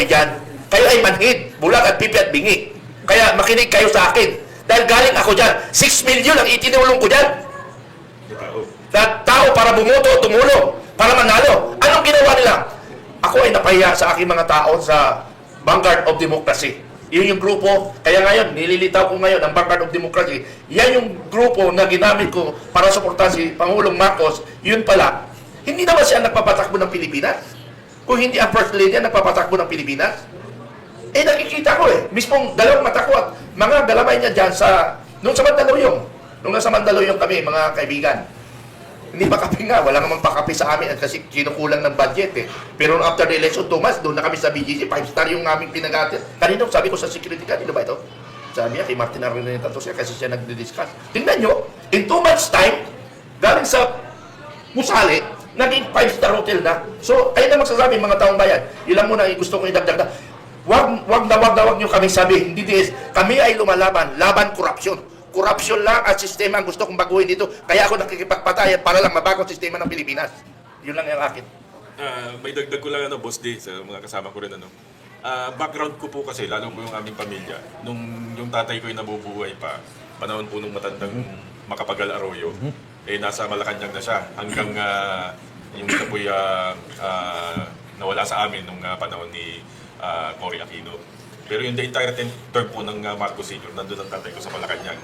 dyan. Kayo ay manhid, bulag at pipi at bingi. Kaya makinig kayo sa akin. Dahil galing ako dyan, 6 million ang itinulong ko dyan. Na tao para bumoto, tumulong, para manalo. Anong ginawa nila? Ako ay napahiya sa aking mga tao sa Vanguard of Democracy. Yun yung grupo, kaya ngayon, nililitaw ko ngayon ang Vanguard of Democracy. Yan yung grupo na ginamit ko para suportahan si Pangulong Marcos. Yun pala, hindi naman siya nagpapatakbo ng Pilipinas. Kung hindi ang First Lady ang nagpapatakbo ng Pilipinas. Eh, nakikita ko mismong dalawang mata ko at mga galamay niya dyan nung sa Mandaluyong. Nung nasa Mandaluyong kami, mga kaibigan. Hindi pa kape nga, wala namang pakape sa amin kasi kinukulang ng budget Pero after the election, 2 months, doon na kami sa BGC, 5-star yung aming pinag-atin. Kanino, sabi ko sa security kanino ba ito? Sabi niya, kay Martin Araneta to siya kasi siya nagdi-discuss. Tingnan nyo, in 2 months time, galing sa Musali, naging 5-star hotel na. So, kayo na magsasabi, mga taong bayan, ilang muna gusto kong idagdag na, wag nyo kami sabi, hindi this, kami ay lumalaban, laban korupsyon. Korupsyon lang at sistema ang gusto kong baguhin dito. Kaya ako nakikipagpatayan para lang mabago ang sistema ng Pilipinas. Yun lang yung akin. May dagdag ko lang Boss D, sa mga kasama ko rin background ko po kasi, lalo po yung aming pamilya. Nung yung tatay ko ay nabubuhay pa, panahon po nung matandang Macapagal Arroyo, nasa Malacanang na siya hanggang yung siya po'y nawala sa amin nung panahon ni Cory Aquino. Pero yung the entire term po ng Marcos Sr., nandun ang tatay ko sa Malacanang.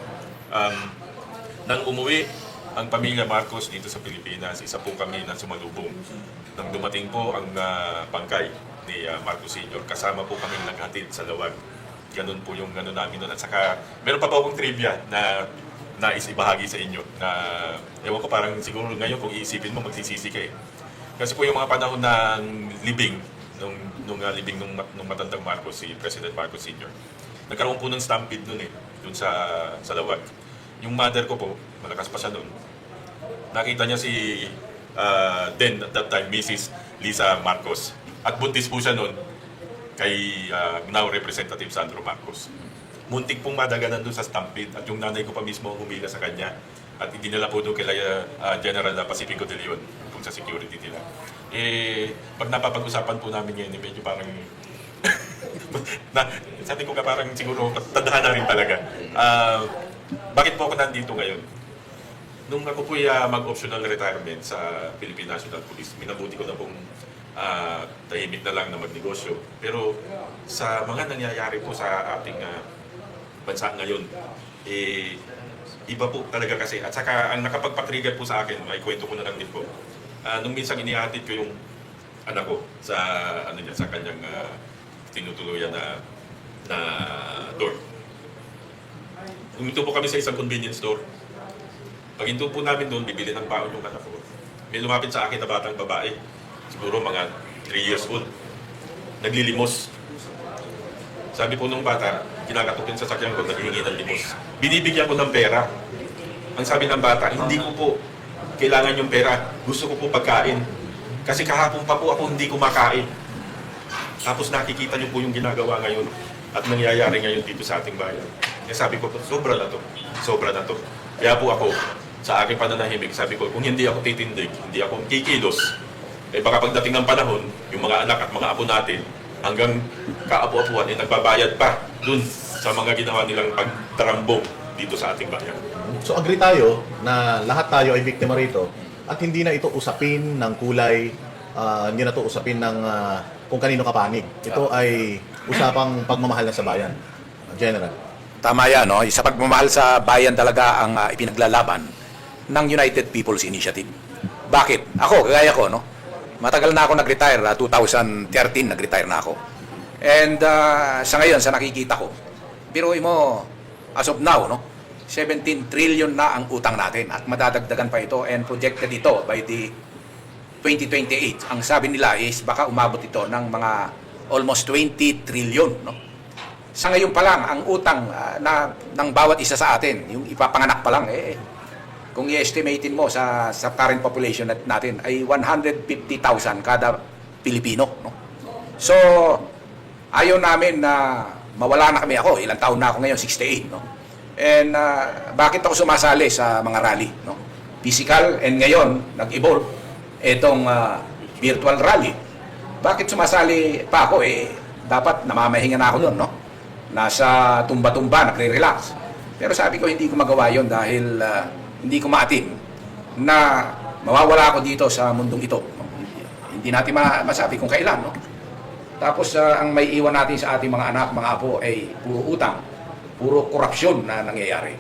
Nang umuwi ang pamilya Marcos dito sa Pilipinas, isa po kami na sumalubong. Nang dumating po ang bangkay ni Marcos Sr., kasama po kami naghatid sa lawag. Ganun po yung namin doon. At saka, meron pa po akong trivia na nais ibahagi sa inyo. Na, ewan ko, parang siguro ngayon kung iisipin mo, magsisisi ka Kasi po yung mga panahon ng libing, nung libing nung matandang Marcos, si President Marcos Sr. Nagkaroon po ng stampede nun dun sa lawag. Yung mother ko po, malakas pa siya nun. Nakita niya si then at that time, Mrs. Lisa Marcos. At buntis po siya nun kay now Representative Sandro Marcos. Muntik pong madaganan dun sa stampede at yung nanay ko pa mismo ang humila sa kanya. At dinala po doon kay General Pacifico de Leon kung sa security nila. Pag napapag-usapan po namin ngayon, medyo parang sabi ko ka parang siguro tandaan na rin talaga. Bakit po ako nandito ngayon? Nung ako po mag-optional retirement sa Philippine National Police, minabuti ko na pong tahimik na lang na magnegosyo. Pero sa mga nangyayari po sa ating bansa ngayon, iba po talaga kasi. At saka ang nakapagpatrigger po sa akin, may kwento ko na lang din po. Nung minsan inihatid ko yung anak ko sa sa kanyang tinutuluyan na door. Huminto po kami sa isang convenience store. Pag hinto po namin doon, bibili ng baon yung anak ko. May lumapit sa akin na batang babae, siguro mga 3 years old. Naglilimos. Sabi po nung bata, kinakatukin sa sakyan ko, naghihingi ng limos. Binibigyan ko ng pera. Ang sabi ng bata, hindi ko po kailangan yung pera. Gusto ko po pagkain. Kasi kahapon pa po ako hindi kumakain. Tapos nakikita niyo po yung ginagawa ngayon at nangyayari ngayon dito sa ating bayan. Kaya sabi ko, sobra na to. Sobra na to. Kaya po ako, sa aking pananahimik, sabi ko, kung hindi ako titindig, hindi ako kikilos, baka pagdating ng panahon, yung mga anak at mga apo natin, hanggang kaapu-apuan, nagbabayad pa dun sa mga ginawa nilang pagtarambong dito sa ating bayan. So agree tayo na lahat tayo ay biktima rito at hindi na ito usapin ng kulay, hindi na ito usapin ng kung kanino kapanig. Ito ay usapang pagmamahal na sa bayan. General. Tama yan, no? Sa pagmamahal sa bayan talaga ang ipinaglalaban ng United People's Initiative. Bakit? Ako, kagaya ko, no? Matagal na ako nag-retire, 2013 nag-retire na ako. And sa ngayon, sa nakikita ko, biruin mo, as of now, no? 17 trillion na ang utang natin at madadagdagan pa ito and projected ito by the 2028. Ang sabi nila is baka umabot ito ng mga almost 20 trillion. No? Sa ngayon pa lang, ang utang ng bawat isa sa atin, yung ipapanganak pa lang, kung i-estimatein mo sa current population natin ay 150,000 kada Pilipino. No? So, ayaw namin na mawala na kami ako. Ilang taon na ako ngayon, 68. No? And bakit ako sumasali sa mga rally? No? Physical, and ngayon, nag-evolve itong virtual rally. Bakit sumasali pa ako? dapat namamahinga na ako doon, no? Nasa tumba-tumba, nagre-relax. Pero sabi ko, hindi ko magawa yon dahil hindi ko maatim na mawawala ako dito sa mundong ito. Hindi natin masabi kung kailan, no? Tapos ang may iwan natin sa ating mga anak, mga apo ay puro utang, puro korupsyon na nangyayari.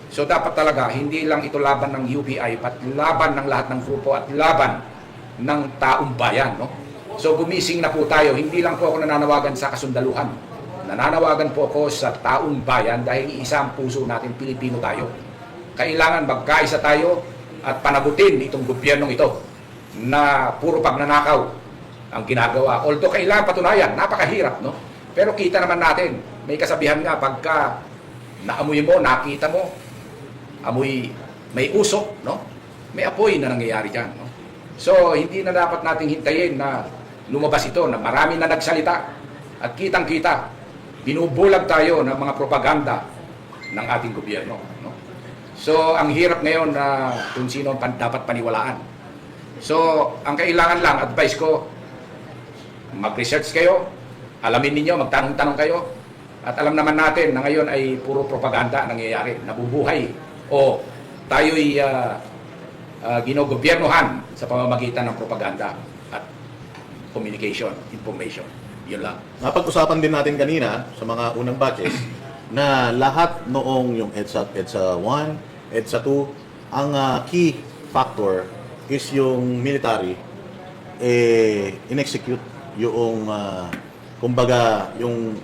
So dapat talaga, hindi lang ito laban ng UPI, pat laban ng lahat ng grupo at laban ng taong bayan, no? So gumising na po tayo, hindi lang po ako nananawagan sa kasundaluhan. Nananawagan po ako sa taong bayan dahil isang puso natin, Pilipino tayo. Kailangan magkaisa tayo at panagutin itong gobyernong ito na puro pagnanakaw ang ginagawa. Although kailangan patunayan, napakahirap, no? Pero kita naman natin, may kasabihan nga, pagka naamoy mo, nakita mo, amoy, may usok, no? May apoy na nangyayari dyan, no? So, hindi na dapat nating hintayin na lumabas ito, na marami na nagsalita at kitang-kita, binubulag tayo ng mga propaganda ng ating gobyerno, no? So, ang hirap ngayon na kung sino dapat paniwalaan. So, ang kailangan lang, advice ko, mag-research kayo, alamin ninyo, magtanong-tanong kayo, at alam naman natin na ngayon ay puro propaganda nangyayari, nabubuhay, o tayo'y ginogobyernohan sa pamamagitan ng propaganda at communication, information. Yun lang. Napag-usapan din natin kanina sa mga unang batches na lahat noong yung EDSA 1, EDSA 2, ang key factor is yung military in-execute yung kumbaga yung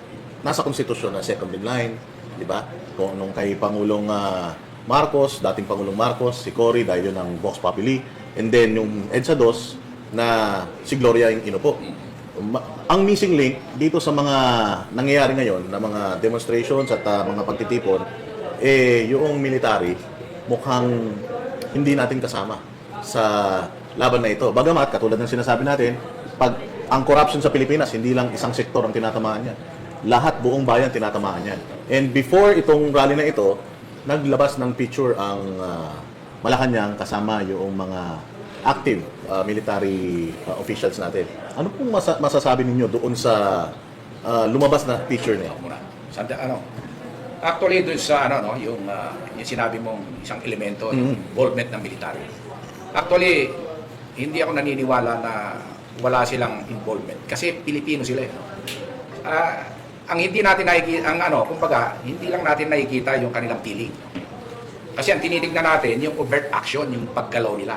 nasa konstitusyon na second in line, di ba? Kung nung kay Pangulong Marcos, dating Pangulong Marcos, si Cory dahil yun ang Vox Populi, and then yung EDSA 2 na si Gloria yung inupo. Ang missing link dito sa mga nangyayari ngayon na mga demonstrations at mga pagtitipon, yung military mukhang hindi natin kasama sa laban na ito. Bagamat, katulad ng sinasabi natin, pag ang corruption sa Pilipinas, hindi lang isang sektor ang tinatamaan niya. Lahat, buong bayan tinatamaan niyan. And before itong rally na ito, naglabas ng picture ang Malacanang kasama yung mga active military officials natin. Ano pong masasabi ninyo doon sa lumabas na picture niya? Actually, doon sa yung sinabi mong isang elemento, yung involvement ng military. Actually, hindi ako naniniwala na wala silang involvement kasi Pilipino sila. Ang hindi natin nakikita, kumbaga, hindi lang natin nakikita yung kanilang piling. Kasi ang tinitignan natin, yung overt action, yung paggalaw nila.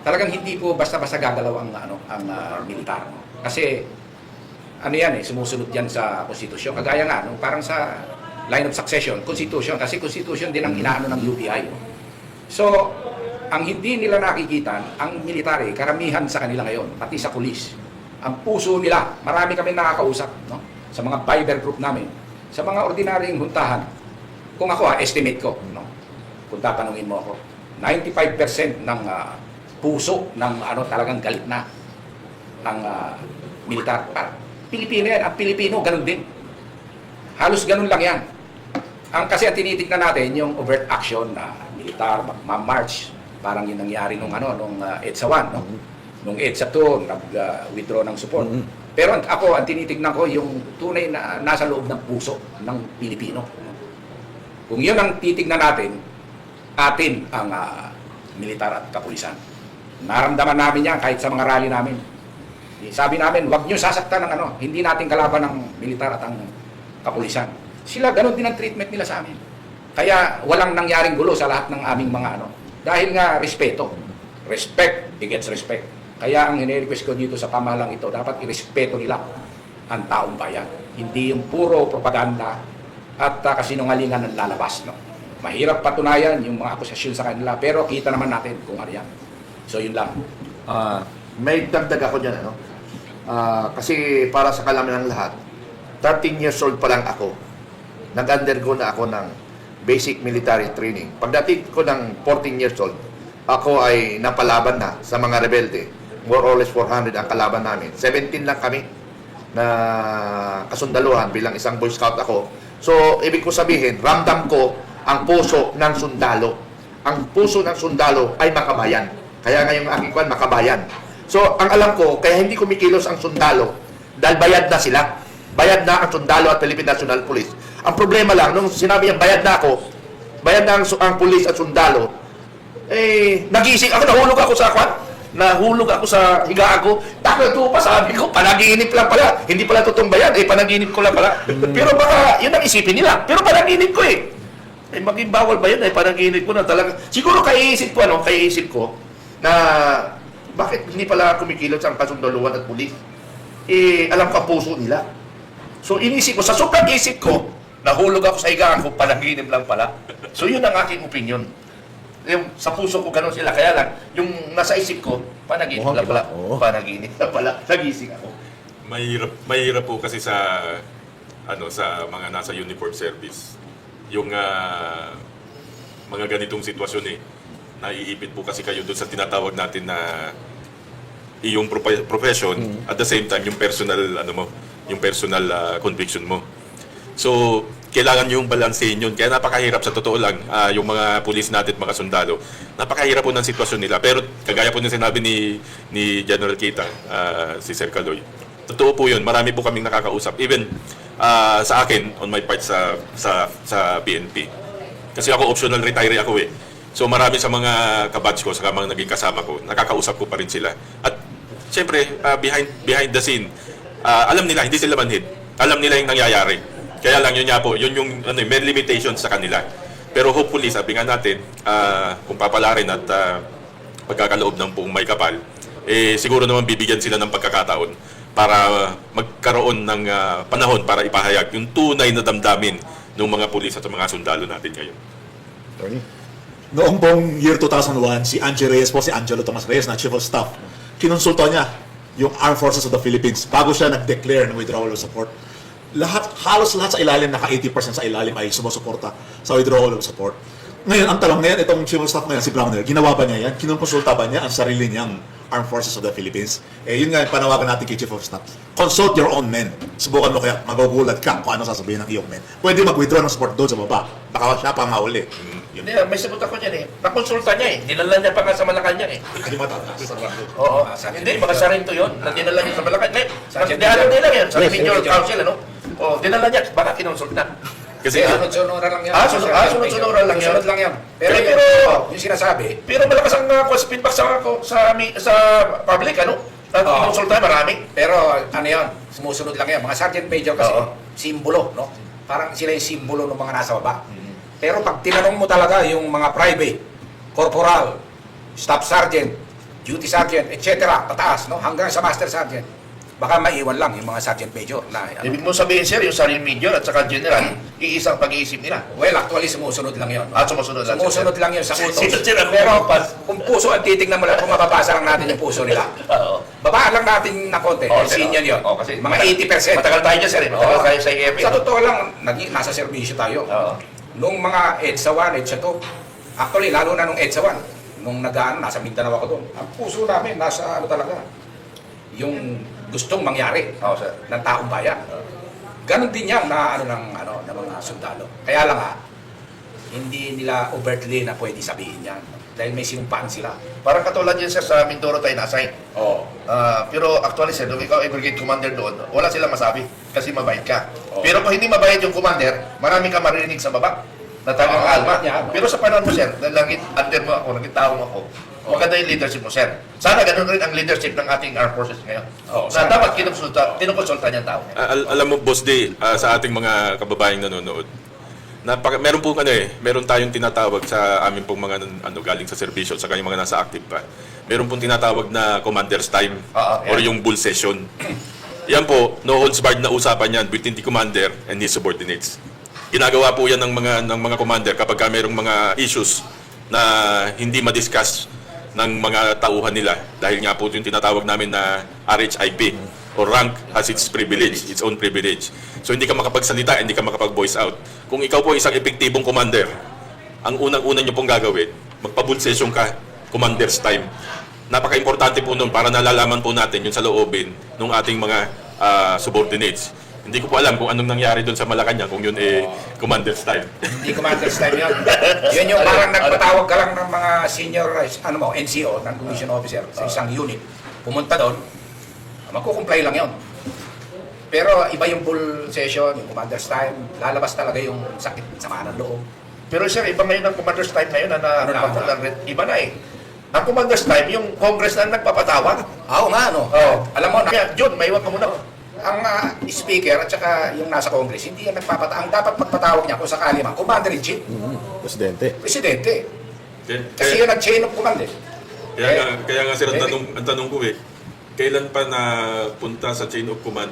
Talagang hindi po basta-basta gagalaw ang militar. Kasi, sumusunod yan sa konstitusyon. Kagaya nga, parang sa line of succession, constitution. Kasi constitution din ang inaano ng UPI. So, ang hindi nila nakikita, ang military, karamihan sa kanila ngayon, pati sa pulis, ang puso nila, marami kami nakakausap, no? Sa mga Viber group namin, sa mga ordinaryong huntahan. Kung ako, estimate ko, no? Kung tatanungin mo ako, 95% ng puso ng talagang galit na ang militar. Pilipino yan, ang Pilipino, ganun din. Halos ganun lang yan. Kasi ang tinitignan natin, yung overt action na militar, mag-march, parang yung nangyari nung EDSA 1, no? Nung EDSA 2, nag-withdraw ng support. Pero ako, ang tinitignan ko, yung tunay na nasa loob ng puso ng Pilipino. Kung yun ang titignan natin, atin ang militar at kapulisan. Naramdaman namin yan kahit sa mga rally namin. Sabi namin, wag nyo sasaktan ng hindi natin kalaban ng militar at ang kapulisan. Sila, ganun din ang treatment nila sa amin. Kaya walang nangyaring gulo sa lahat ng aming mga dahil nga respeto. Respect begets respect. Kaya ang hinirequest ko dito sa pamahalang ito, dapat irespeto nila ang taong bayan. Hindi yung puro propaganda at kasinungalingan ang lalabas. No? Mahirap patunayan yung mga akusasyon sa kanila, pero kita naman natin kung ano yan. So yun lang. May dagdag ako dyan, kasi para sa kalaman ng lahat, 13 years old pa lang ako, nag-undergo na ako ng basic military training. Pagdating ko ng 14 years old, ako ay napalaban na sa mga rebelde. More or less 400 ang kalaban namin. 17 lang kami na kasundaluhan bilang isang Boy Scout ako. So, ibig ko sabihin, ramdam ko ang puso ng sundalo. Ang puso ng sundalo ay makabayan. Kaya ngayong aking kwan, makabayan. So, ang alam ko, kaya hindi kumikilos ang sundalo Dahil bayad na sila. Bayad na ang sundalo at Philippine National Police. Ang problema lang, nung sinabi niya bayad na ako, bayad na ang police at sundalo, nagising ako, nahulog ako sa kwan. Nahulog ako sa higaan ko. Takot pa, sabi ko, panaginip lang pala. Hindi pala totoong bayad, panaginip ko lang pala. Pero baka, yun ang isipin nila. Pero panaginip ko maging bawal ba yun? Panaginip ko na talaga. Siguro kaiisip ko na bakit hindi pala kumikilos ang kasundaluhan at pulis? Alam ko ang puso nila. So inisip ko, sa sobrang isip ko, nahulog ako sa higaan ko, panaginip lang pala. So yun ang aking opinion. Yung sa puso ko ganun sila, kaya lang yung nasa isip ko, panaginip lang pala. Panaginip lang pala. Nagising ako. Mahirap po kasi sa mga nasa uniform service. Yung mga ganitong sitwasyon naiipit po kasi kayo doon sa tinatawag natin na iyong profession at the same time yung personal conviction mo. So, kailangan yung balansehin yun. Kaya napakahirap sa totoo lang, yung mga pulis natin, mga sundalo, napakahirap po ng sitwasyon nila. Pero kagaya po ng sinabi ni General Kita, si Sir Caloy, totoo po yun. Marami po kaming nakakausap. Even sa akin, on my part sa PNP. Kasi ako optional retiree ako So marami sa mga kabatch ko, sa mga naging kasama ko, nakakausap ko pa rin sila. At siyempre, behind the scene, alam nila, hindi sila manhid. Alam nila yung nangyayari. Kaya lang yun nga po, yun yung may limitations sa kanila. Pero hopefully, sabi nga natin, kung papalarin at pagkakaloob ng buong may kapal, siguro naman bibigyan sila ng pagkakataon para magkaroon ng panahon para ipahayag yung tunay na damdamin ng mga pulis at mga sundalo natin ngayon. Attorney? Noong pong year 2001, si Angie Reyes po, si Angelo Tomas Reyes na Chief of Staff, kinonsulta niya yung Armed Forces of the Philippines bago siya nag-declare ng withdrawal of support. Halos lahat sa ilalim, naka 80% sa ilalim ay sumusuporta sa withdrawal of support. Ngayon, ang tanong ngayon, itong Chief of Staff ngayon, si Browner, ginawa ba niya yan? Kinonsulta ba niya ang sarili niyang Armed Forces of the Philippines? Yun nga, panawagan natin kay Chief of Staff. Consult your own men. Subukan mo kaya, magugulat ka kung ano sasabihin ng iyong men. Pwede mag-withdraw ng support doon sa baba. Baka siya pa mauli. Yun. Hindi, may sagot ako dyan Nakonsulta niya Dinala niya pa nga sa Malacanang Hindi matatas. Oo. Hindi, mga sarinto yun. Na dinala niya sa Malacanang. Ano nila yan? Sa Major Council, dinala niya. Baka kinonsult na. Kasi Sunod-sunura lang yan. Sunod-sunura lang yan. Sunod lang yan. Pero yung sinasabi, Pero malakas ang feedback sa public, Kinonsulta marami. pero ano yan, sumusunod lang yan. Mga Sergeant Major kasi, Oo. simbolo, no? Parang sila yung simbolo ng mga nasa baba. Pero pag tinanong mo talaga yung mga private, corporal, staff sergeant, duty sergeant, etc., pataas, no? Hanggang sa master sergeant, baka maiwan lang yung mga sergeant major na Ibig mo sabihin, sir, yung sergeant major at saka general, iisang pag-iisip nila. well, actually, sumusunod lang yun. Sumusunod lang. Sumusunod lang yun sa utos. Sino Pero kung puso ang titignan mo lang, kung mababasa lang natin yung puso nila. Oo. Babaan lang natin na konti. Senior yun. Kasi Mga 80%. Matagal tayo dyan, sir. Matagal tayo sa IFP. Sa totoo lang, nasa serbisyo tayo. Oo. Nung mga EDSA 1, EDSA 2, actually, lalo na nung EDSA 1, nung nasa Mindanao ako doon, ang puso namin, nasa talaga, yung gustong mangyari Sir. ng taong bayan. Ganon din yan na ng mga sundalo. Kaya lang hindi nila overtly na pwede sabihin yan. Dahil may sinumpaan sila. Parang katulad yan, sir, sa Mindoro tayo na-assign. Oo. Pero actually, sir, nung ikaw ay brigade commander doon, wala silang masabi kasi mabait ka. Oo. Pero kung hindi mabait yung commander, marami ka marinig sa baba na tagang Oo, alma. yan. Pero sa panahon mo, sir, na naging under mo ako, naging tao mo ako, maganda yung leadership mo, sir. Sana ganun rin ang leadership ng ating armed forces ngayon. Oo, Na sana. dapat kinukonsulta niya ang tao. alam mo, Boss D, sa ating mga kababayang nanonood, meron po meron tayong tinatawag sa amin pong mga galing sa serbisyo at saka yung mga nasa active pa. Meron pong tinatawag na commander's time or yan. yung bull session. Yan po, no holds barred na usapan yan between the commander and his subordinates. Ginagawa po yan ng mga commander kapag merong mga issues na hindi ma-discuss ng mga tauhan nila dahil nga po yung tinatawag namin na RHIP or rank has its privilege, its own privilege. So hindi ka makapagsalita, hindi ka makapag-voice out. Kung ikaw po isang epektibong commander, ang unang-una nyo pong gagawin, magpa-bull session ka, commander's time. Napaka-importante po nun para nalalaman po natin yung sa loobin ng ating mga subordinates. Hindi ko po alam kung anong nangyari doon sa Malacanang, kung yun commander's time. Hindi commander's time yun. Yun yung parang nagpatawag ka lang ng mga senior, NCO, non-commissioned officer, sa isang unit. Pumunta doon, magkukumply lang yun. Pero iba yung full session, yung commander's time, lalabas talaga yung sakit, sama ng loob. Pero sir, iba ngayon ang commander's time ngayon Ano naman? iba na eh. Ang commander's time, yung Congress na nagpapatawag. Oo nga, no? Oh. Alam mo, Kaya, John, maiwan ka muna. ang speaker at saka yung nasa Congress, hindi yan nagpapatawag. Ang dapat magpatawag niya kung sakali man, Commander-in-Chief, Presidente. Presidente. Kaya, Kasi yun ang chain of command eh. kaya nga sir, ang tanong ko kailan pa na punta sa chain of command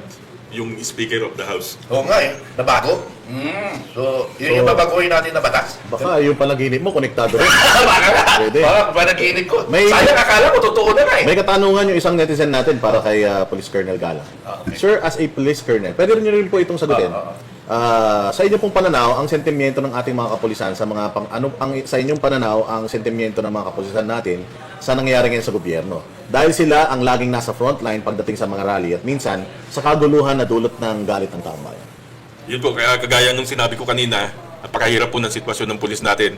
yung Speaker of the House? Oo nga eh, nabago. So, yun yung babaguhin natin na batas. Baka yung panaginip mo, konektado rin. Pwede. Baka panaginip ko. May- Sayang, akala ko totoo na nga eh. May katanungan yung isang netizen natin para kay Police Colonel Gala. Okay. Sir, as a police colonel, pwede rin po itong sagutin. Sa inyo pong pananaw, ang sentimiento ng ating mga kapulisan sa mga sa inyong pananaw, ang sentimiento ng mga kapulisan natin sa nangyayari ngayon sa gobyerno. Dahil sila ang laging nasa frontline pagdating sa mga rally at minsan sa kaguluhan na dulot ng galit ng taong bayan. Yun po, kaya kagaya nung sinabi ko kanina, napakahirap po ng sitwasyon ng pulis natin.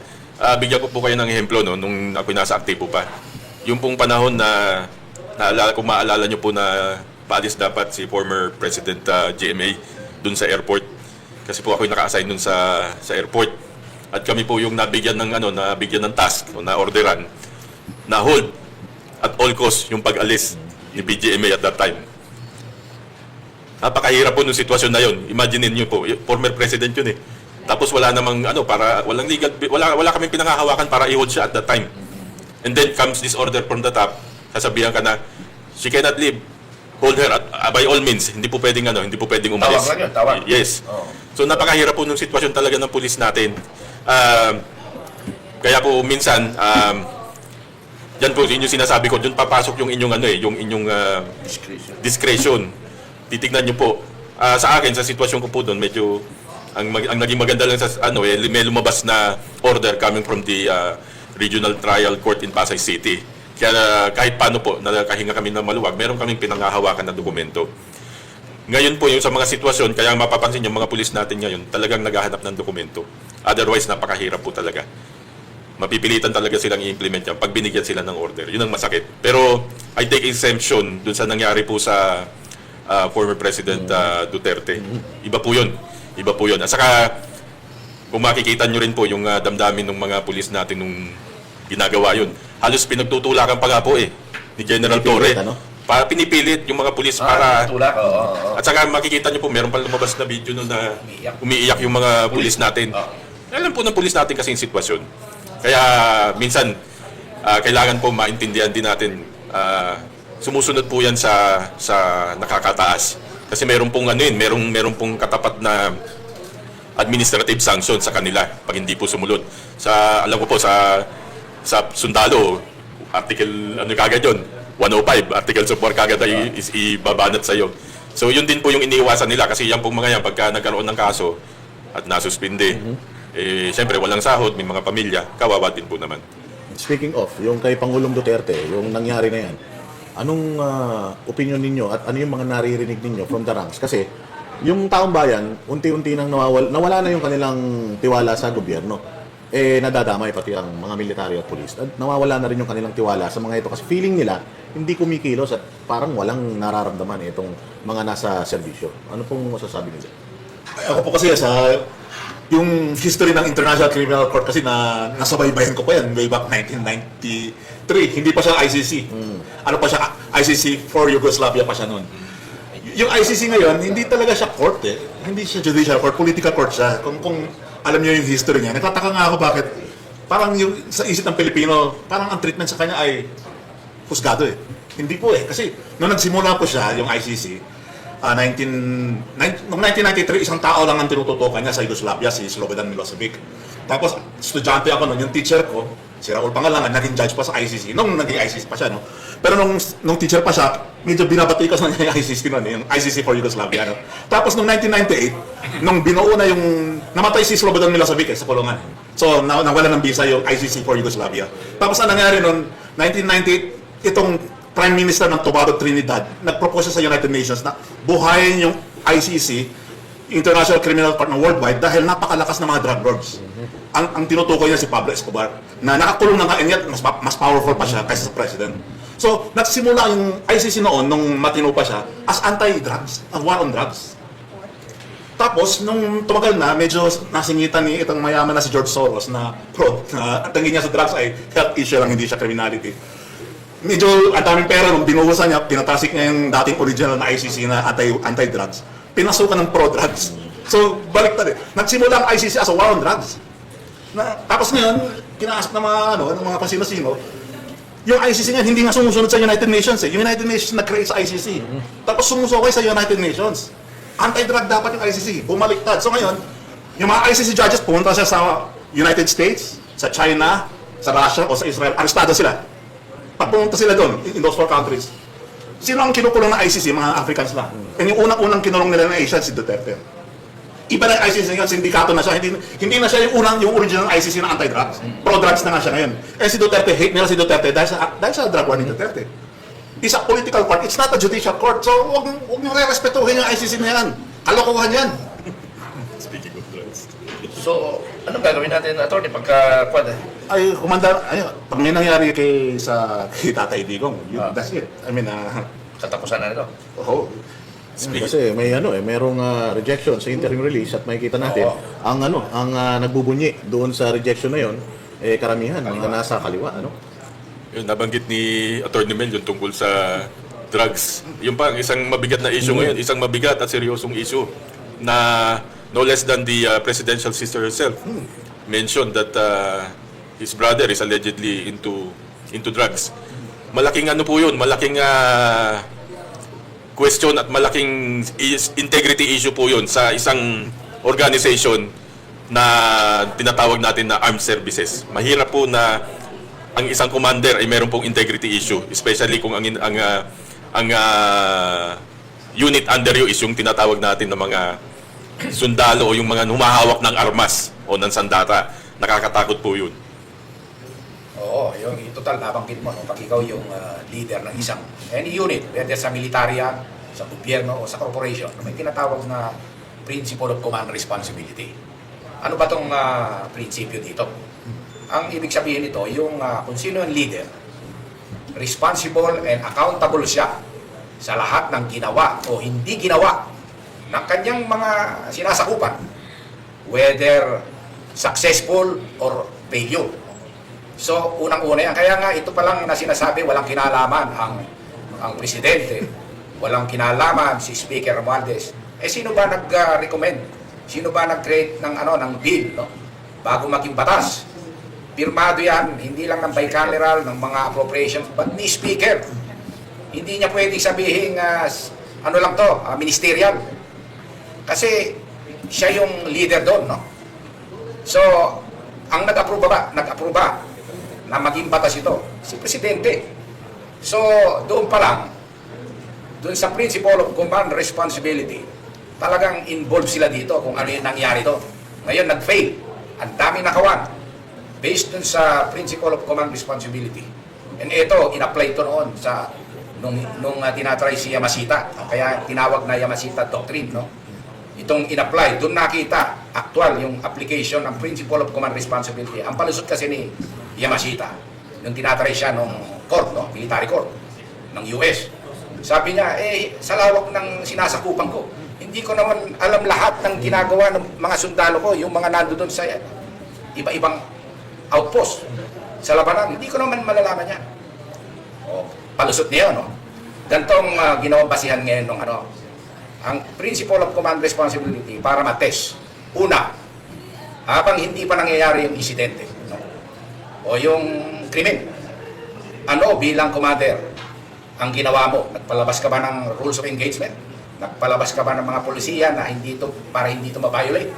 Bigyan ko po kayo ng ehemplo no, nung ako nasa aktibo pa. Yung pong panahon na kung maalala nyo po na paalis dapat si former President GMA dun sa airport. Kasi po ako yung naka-assign dun sa airport. At kami po yung nabigyan ng task o na orderan na hold at all costs yung pag-alis ni PGMA at that time. Napakahirap po nung sitwasyon na yun. Imagine niyo po, former president yun eh. Tapos wala namang walang legal, wala kaming pinangahawakan para i-hold siya at that time. And then comes this order from the top. Sasabihan ka na, she cannot leave. Hold her by all means. Hindi po pwedeng umalis. Tawag lang yun, tawag. Yes. Oo. So napakahirap po nung sitwasyon talaga ng pulis natin. Kaya po minsan, yan po yung sinasabi ko, doon papasok yung inyong discretion. Titignan nyo po. Sa akin, sa sitwasyon ko po doon, medyo ang naging maganda lang may lumabas na order coming from the Regional Trial Court in Pasay City. Kaya kahit paano po, nakahinga kami ng maluwag, meron kaming pinangahawakan na dokumento. Ngayon po, yung sa mga sitwasyon, kaya mapapansin yung mga pulis natin ngayon, talagang naghahanap ng dokumento. Otherwise, napakahirap po talaga. Mapipilitan talaga silang i-implement yan pag binigyan sila ng order. Yun ang masakit. Pero I take exemption dun sa nangyari po sa former President Duterte. Iba po yun. Iba po yun. At saka, kung makikita nyo rin po yung damdamin ng mga pulis natin nung ginagawa yun. Halos pinagtutulakan pa nga po ni General Torre. Pinipilit yung mga pulis para... Tulak, oo. At saka makikita nyo po, meron pa lumabas na video nun na umiiyak yung mga pulis natin. Alam po ng pulis natin kasi yung sitwasyon. Kaya minsan, kailangan po maintindihan din natin, sumusunod po yan sa nakakataas. Kasi meron pong meron pong katapat na administrative sanction sa kanila pag hindi po sumunod. Alam ko po sa sundalo, article, kagad yun, 105, articles of war kagad is ibabanat sa iyo. So yun din po yung iniiwasan nila kasi yan pong mga yan, pagka nagkaroon ng kaso at nasuspinde, siyempre walang sahod, may mga pamilya, kawawa din po naman. Speaking of, yung kay Pangulong Duterte, yung nangyari na yan, anong opinion ninyo at ano yung mga naririnig ninyo from the ranks? Kasi yung taong bayan, unti-unti nang nawala na yung kanilang tiwala sa gobyerno. Nadadamay pati ang mga military at police. At nawawala na rin yung kanilang tiwala sa mga ito kasi feeling nila hindi kumikilos at parang walang nararamdaman itong mga nasa serbisyo. Ano pong masasabi nila? Ako po kasi yung history ng International Criminal Court kasi nasabaybayan ko pa yan way back 1993. Hindi pa siya ICC. Ano pa siya? ICC for Yugoslavia pa siya noon. Yung ICC ngayon, hindi talaga siya court Hindi siya judicial court, political court siya. Kung alam niyo yung history niya, nagtataka nga ako bakit parang yung sa isip ng Pilipino, parang ang treatment sa kanya ay husgado Hindi po kasi nung nagsimula po siya, yung ICC, noong 1993, isang tao lang ang tinututukan niya sa Yugoslavia, si Slobodan Milosevic. Tapos, estudyante ako noon, yung teacher ko, si Raul Pangalangan, naging judge pa sa ICC. Nung naging ICC pa siya, Pero nung teacher pa siya, medyo binabati ko sa niya yung ICC noon, yung ICC for Yugoslavia, Tapos, nung 1998, nung binuo na namatay si Slobodan Milosevic sa kulungan. So, nawala ng visa yung ICC for Yugoslavia. Tapos, ang nangyari noon, 1998, itong Prime Minister ng Tobago, Trinidad, nagpropose sa United Nations na buhayin yung ICC, International Criminal Court ng worldwide, dahil napakalakas ng mga drug lords. Ang tinutukoy niya si Pablo Escobar, na nakakulong na nga, and yet mas powerful pa siya kaysa sa president. So, nagsimula yung ICC noon, nung matino pa siya, as anti-drugs, a war on drugs. Tapos, nung tumagal na, medyo nasingitan ni itong mayaman na si George Soros na fraud, na ang tingin niya sa drugs ay health issue lang, hindi siya criminality. Medyo ang daming pera nung binuhusan niya, pinatasik niya yung dating original na ICC na anti-drugs. Pinasukan ng pro-drugs. So, balik na rin. Nagsimula ang ICC as a war on drugs. Tapos ngayon, kinaasap ng mga pasino-sino, yung ICC nga, hindi nga sumusunod sa United Nations eh. Yung United Nations nag-create sa ICC. Tapos sumusukay sa United Nations. Anti-drug dapat yung ICC. Bumaliktad. So ngayon, yung mga ICC judges, pumunta siya sa United States, sa China, sa Russia, o sa Israel. Arestado sila. Pag pumunta sila doon, in those 4 countries, sino ang kinukulong ng ICC? Mga Africans lang. And yung unang-unang kinulong nila ng Asian, si Duterte. Iba na yung ICC ngayon, sindikato na siya. Hindi na siya yung original ICC na anti-drugs. Pro-drugs na nga siya ngayon. Eh si Duterte, hate nila si Duterte dahil sa drug war ni Duterte. It's a political court, it's not a judicial court. So huwag nyo re-respetuhin yung ICC na yan. Kalokohan yan. Speaking of drugs. So, anong gagawin natin, attorney, pagka quad? Ay, kumanda, pag may nangyari kay Tatay Digong, that's it. I mean, Katapusan na nito. oh, Kasi may merong rejection sa interim release at makikita natin Oo. ang nagbubunyi doon sa rejection na yon karamihan mga nasa kaliwa Yung nabanggit ni Attorney Mel yung tungkol sa drugs. Yung pa, isang mabigat na issue ngayon, isang mabigat at seryosong issue na no less than the presidential sister herself mentioned that his brother is allegedly into drugs. Malaking ano po yun, malaking question at malaking integrity issue po yun sa isang organization na tinatawag natin na armed services. Mahirap po na ang isang commander ay meron pong integrity issue, especially kung ang unit under you is yung tinatawag natin na mga sundalo o yung mga humahawak ng armas o ng sandata. Nakakatakot po yun. Oo, yung total nabanggit mo, no? Pag ikaw yung leader ng isang any unit, whether sa militarya, sa gobyerno o sa corporation, may tinatawag na principle of command responsibility. Ano ba itong prinsipyo dito? Ang ibig sabihin nito, yung kung sino yung leader, responsible and accountable siya sa lahat ng ginawa o hindi ginawa ng kanyang mga sinasakupan, whether successful or failure. So, unang-una yan. Kaya nga, ito pa lang na sinasabi, walang kinalaman ang presidente, walang kinalaman si Speaker Romualdez. Eh, sino ba nag-recommend? Sino ba nag-create ng bill, no? Bago maging batas? Pirmado yan, hindi lang ng bicameral, ng mga appropriations, but ni Speaker. Hindi niya pwedeng sabihin, ano lang to, ministerial. Kasi siya yung leader doon, no? So, ang nag-aproba na maging batas ito, si Presidente. So, doon pa lang, doon sa principle of command responsibility, talagang involved sila dito kung ano yung nangyari to. Ngayon, nag-fail. Ang daming nakawan. Based dun sa principle of command responsibility. And ito, in-apply ito noon sa nung tinatry si Yamashita. Kaya tinawag na Yamashita Doctrine, no? Itong in-apply, doon nakita actual yung application ng principle of command responsibility. Ang palusot kasi ni Yamashita, nung tinatry siya nung court, no? Military court ng US. Sabi niya, sa lawak ng sinasakupan ko, hindi ko naman alam lahat ng ginagawa ng mga sundalo ko, yung mga nando doon sa iba-ibang outpost sa labanan. Hindi ko naman malalaman yan. O, palusot niya, no? Gantong ginawang basihan ngayon ng ang principle of command responsibility para matest. Una, habang hindi pa nangyayari yung insidente, no? O yung krimen, bilang commander, ang ginawa mo? Nagpalabas ka ba ng rules of engagement? Nagpalabas ka ba ng mga polisiya na para hindi ito ma-violate?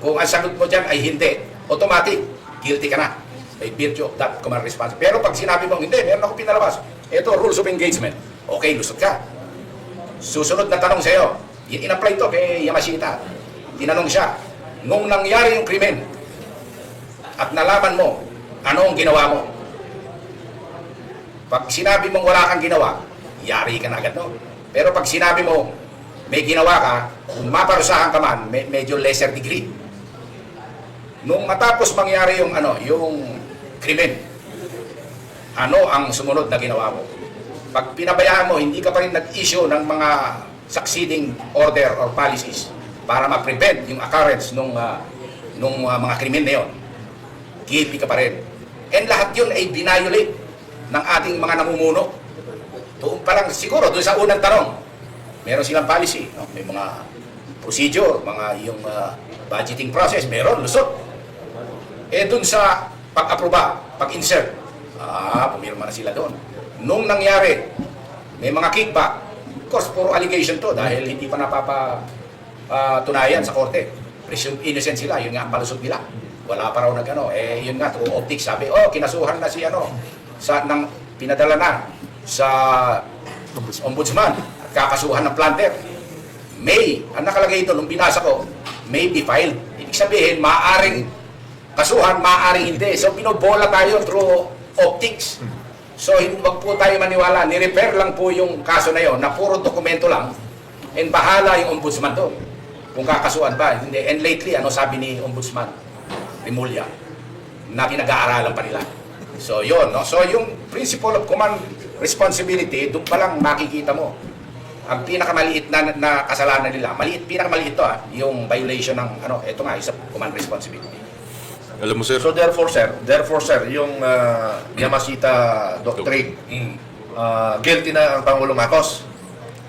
Kung ang sagot mo dyan ay hindi, automatic, guilty ka na. By virtue of that command responsibility. Pero pag sinabi mo, hindi, meron ako pinalabas. Ito, rules of engagement. Okay, lusot ka. Susunod na tanong sa'yo, in-apply ito kay Yamashita. Tinanong siya, nung nangyari yung krimen, at nalaman mo, ano ang ginawa mo? Pag sinabi mong wala kang ginawa, yari ka na agad, no? Pero pag sinabi mo, may ginawa ka, kung maparusahan ka man, medyo lesser degree. Nung matapos mangyari yung krimen, ano ang sumunod na ginawa mo. Pag pinabayaan mo, hindi ka pa rin nag-issue ng mga succeeding order or policies para ma-prevent yung occurrence nung mga krimen na yun, guilty ka pa rin. And lahat yun ay binayolate ng ating mga namumuno. Doon pa lang siguro, doon sa unang tanong, meron silang policy, no? May mga procedure, yung budgeting process, meron, lusot. Eh doon sa pag-aproba, pag-insert, pumirma na sila doon. Nung nangyari, may mga kickback, of course, puro allegation to dahil hindi pa napapatunayan sa korte. Presumed innocent sila, yun nga ang palusot nila. Wala pa raw nag-ano, yun nga, through optics, sabi, kinasuhan na si pinadala na sa ombudsman at kakasuhan ng planter. Ang nakalagay ito, nung binasa ko, may be filed. Ibig sabihin, maaaring kasuhan, maaaring hindi. So, pinobola tayo through optics. So, wag po tayo maniwala. Ni-repair lang po yung kaso na yon na puro dokumento lang and bahala yung ombudsman doon kung kakasuhan ba. Hindi. And lately, ano sabi ni Ombudsman Rimulya na pinag-aaralan pa nila. So, yun. No? So, yung principle of command responsibility, doon pa lang makikita mo ang pinakamaliit na kasalanan nila. Pinakamaliit to, yung violation ng, ito nga, isa command responsibility. Alam mo, sir, So therefore sir, yung Yamashita Doctrine, guilty na ang Pangulong Marcos.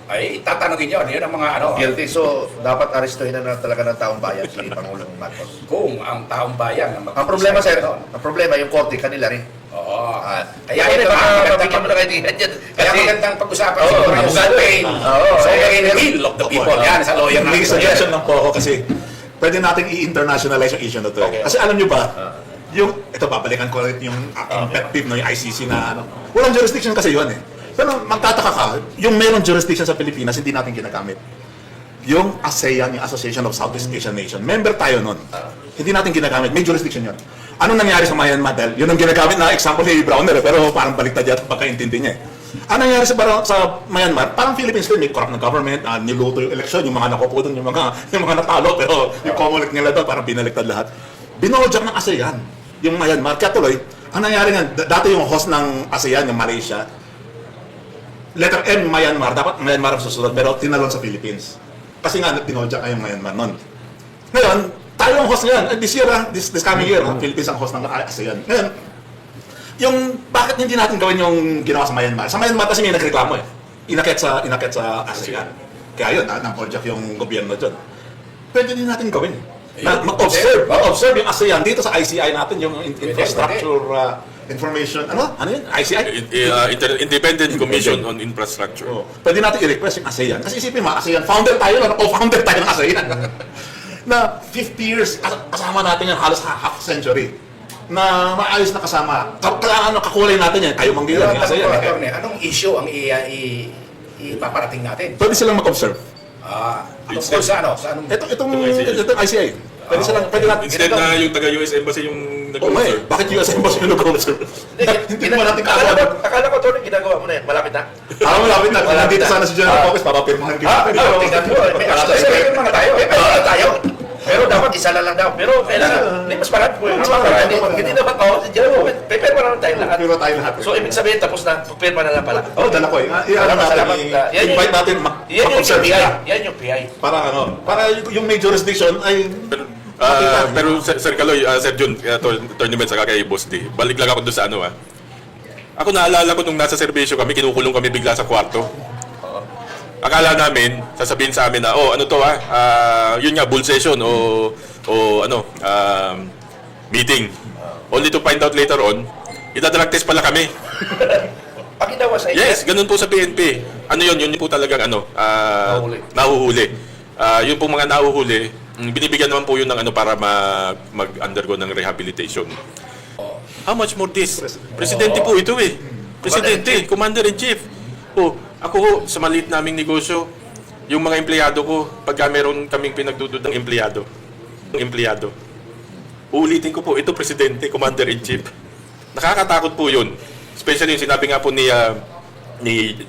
Ay, tatanungin yun. Yun ang mga Guilty. So dapat arestuhin na talaga ng taong bayan si Pangulong Marcos. kung ang taong bayan ang Ang problema sir, ang problema yung korte kanila rin. Oo. Kaya Kaya ito mabigyan mo na kaibigan dyan. Kaya magandang pag-usapan Oo, siguro yung abogado campaign. Oo, So, eh, in the will of the people. Yan, sa lawyer May natin. suggestion lang po ako kasi pwede nating i-internationalize yung issue na to. Okay. Kasi alam nyo ba, ito babalikan ko ulit yung aking pet peeve, no, yung ICC na walang jurisdiction kasi yun eh. Pero magtataka ka, yung merong jurisdiction sa Pilipinas, hindi natin ginagamit. Yung ASEAN, yung Association of Southeast Asian Nation, member tayo nun. Hindi natin ginagamit, may jurisdiction yun. Anong nangyari sa Myanmar? Dahil yun ang ginagamit na example ni Browner, pero parang baliktad yan pagkaintindi niya eh. Ano nangyari sa Myanmar? Parang Philippines din, may corrupt ng government, niluto yung election, yung mga nakupo doon, yung mga natalo, pero yung Comelec nila doon, parang binaliktad lahat. Binoljak ng ASEAN, yung Myanmar. Kaya tuloy, ang nangyari nga, dati yung host ng ASEAN, yung Malaysia, letter M, Myanmar, dapat Myanmar ang susunod, pero tinalon sa Philippines. Kasi nga, binoljak nga yung Myanmar nun. Ngayon, tayo ang host ngayon. This year, this coming year, Philippines ang host ng ASEAN. Ngayon, yung bakit hindi natin gawin yung ginawa sa Myanmar? Sa Myanmar kasi may nagreklamo eh. Inakit sa ASEAN. Kaya yun, na-project yung gobyerno dyan. Pwede din natin gawin. Na mag-observe yung ASEAN dito sa ICI natin, yung infrastructure information, ano yun? ICI? Independent Commission on Infrastructure. Pwede natin i-request yung ASEAN. Kasi isipin mo, ASEAN, founder tayo, co-founder tayo ng ASEAN. Na 50 years, kasama natin yan, halos half century. Na maayos na kasama. Kakulay natin yan, kayo manggilan ng ASEAN. Anong issue ang ipaparating natin? Pwede silang mag-observe. Tungkol sa ano? Sa anong... Itong ICI. Pwede natin. Instead na yung taga-US Embassy yung nag-observe. Bakit US Embassy yung nag-observe? Hindi mo natin kagawad. Akala ko ito ginagawa mo na yan. Malapit na. Malapit na. Kung nandito sana si General Focus, papapirmahan kita. Tingnan mo. Sasabihin mo na tayo. Meron tayo. Pero dapat isa lang daw. Pero kailangan, hindi mas marami po. Hindi naman, prepare na tayo lahat. Pero tayo lahat. So, ibig sabihin, tapos na, prepare na lang pala. Dala ko eh. Salamat. Invite natin Yan yung mag-observe PI. sila. Yan yung PI. Para yung may jurisdiction ay... Pero Sir Kaloy, Sir Jun, tournament sa kay Boss D. Balik lang ako doon sa ano. Ako naalala ko nung nasa serbisyo kami, kinukulong kami bigla sa kwarto. Akala namin, sasabihin sa amin na, ano to yun nga, bull session o meeting. Only to find out later on, itadrag test pala kami. Pag ginawa sa inyo, Yes, ganun po sa PNP. Ano yun po talagang nahuhuli. Yun po mga nahuhuli, binibigyan naman po yun ng para mag-undergo ng rehabilitation. How much more this? Presidente po ito eh. Presidente, Commander-in-Chief. Ako sa maliit naming negosyo, yung mga empleyado ko, pagka meron kaming pinagdududang empleyado, uulitin ko po, ito Presidente, Commander-in-Chief. Nakakatakot po yun. Especially yung sinabi nga po ni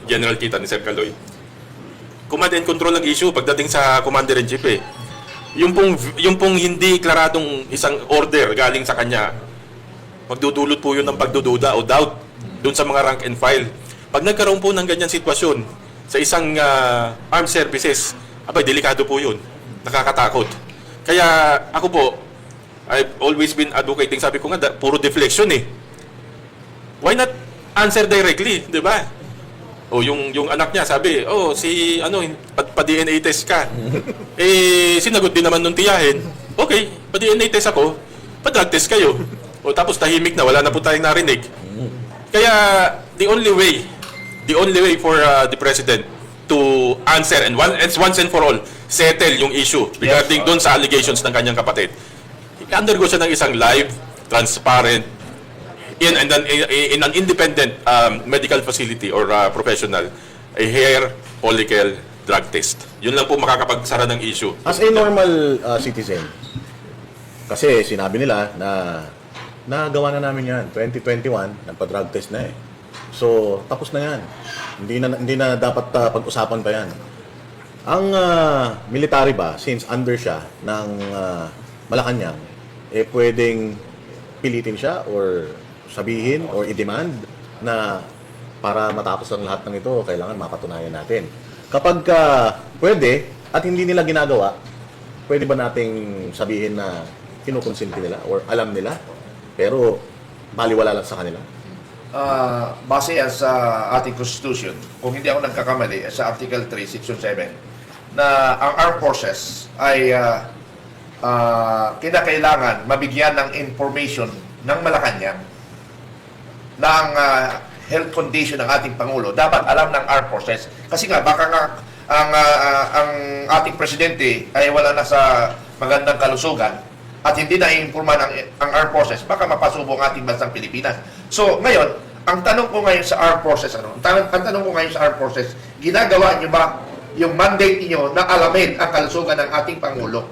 General Kita, ni Sir Kaloy. Command and control ang issue pagdating sa Commander-in-Chief eh. Yung pong hindi klaradong isang order galing sa kanya, magdudulot po yun ng pagdududa o doubt doon sa mga rank and file. Pag nagkaroon po ng ganyan sitwasyon sa isang armed services, abay, delikado po yun. Nakakatakot. Kaya ako po, I've always been advocating, sabi ko nga, puro deflection eh. Why not answer directly, di ba? O yung anak niya sabi, si pa-DNA test ka. Sinagot din naman nung tiyahin, okay, pa-DNA test ako, pa-drug test kayo. O tapos tahimik na, wala na po tayong narinig. Kaya the only way for the president to answer and once and for all settle yung issue regarding doon sa allegations ng kanyang kapatid. I-undergo siya ng isang live, transparent, in an independent medical facility or professional, a hair follicle drug test. Yun lang po makakapagsara ng issue. As a normal citizen, kasi sinabi nila na nagawa na namin yan. 2021, nagpa-drug test na eh. So, tapos na yan. Hindi na dapat pag-usapan pa yan. Ang military ba, since under siya ng Malacanang, pwedeng pilitin siya or sabihin or i-demand na para matapos ang lahat ng ito, kailangan mapatunayan natin. Kapag pwede at hindi nila ginagawa, pwede ba nating sabihin na kinukonsinti nila or alam nila, pero baliwala lang sa kanila? Base sa ating Constitution, kung hindi ako nagkakamali, sa Article 3, Section 7, na ang armed forces ay kinakailangan mabigyan ng information ng Malacanang ng health condition ng ating Pangulo. Dapat alam ng armed forces. Kasi nga, baka nga ang ating presidente ay wala na sa magandang kalusugan at hindi na iimporman ang armed forces, baka mapasubo ang ating bansang Pilipinas. So, ngayon, ang tanong ko ngayon sa armed forces, ang tanong ko ngayon sa armed forces, ginagawa niyo ba yung mandate niyo na alamin ang kalusugan ng ating Pangulo?